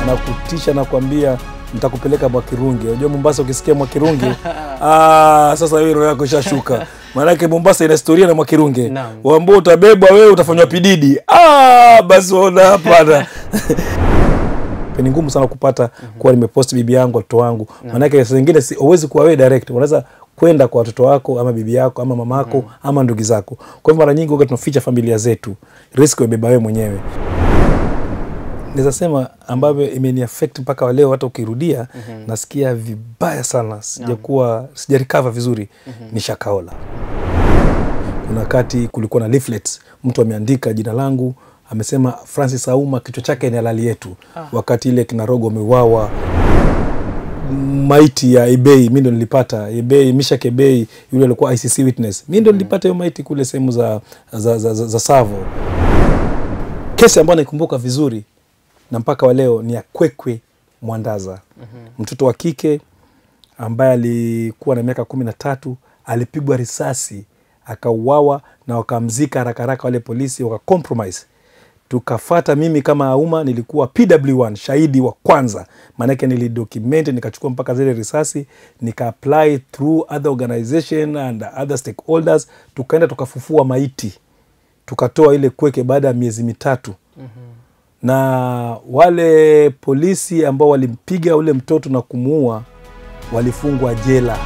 na kutisha na kuambia nitakupeleka Mwakirunge. Unajua Mombasa ukisikia Mwakirunge sasa wewe roho yako ishashuka. Maana yake Mombasa ina historia na Mwakirunge. Waambao utabebwa wewe utafanywa pididi. Basi ona hapa. Ni ngumu sana kupata kuwa nimepost bibi yangu watoto wangu. Maana yake saa nyingine huwezi kuwa wewe direct. Unaweza kwenda kwa watoto wako ama bibi yako ama mamako ama ndugu zako. Kwa hivyo mara nyingi huwa tunaficha familia zetu. Risk ubeba wewe mwenyewe. Naweza sema ambavyo imeni affect mpaka wa leo hata ukirudia nasikia vibaya sana. Sija recover vizuri ni Shakahola. Kuna wakati kulikuwa na leaflets, mtu ameandika jina langu, amesema Francis Auma kichwa chake ni halali yetu. Wakati ile kina Rogo ameuawa, maiti ya Ebei mimi ndo nilipata. Ebei, Mishak Ebei yule alikuwa ICC witness. Mimi ndo nilipata hiyo maiti kule sehemu za Savo. Kesi ambayo naikumbuka vizuri na mpaka wa leo ni ya Kwekwe Mwandaza. Mtoto wa kike ambaye alikuwa na miaka 13 alipigwa risasi akauawa na wakamzika haraka wale polisi compromise. Tukafuata mimi kama Auma nilikuwa PW1 shahidi wa kwanza. Maana yake nilidocument nikachukua mpaka zile risasi nika-apply through other organization and other stakeholders, tukaenda tukafufua maiti. Tukatoa ile Kweke baada ya miezi 3. Na wale polisi ambao walimpiga ule mtoto na kumuua walifungwa jela.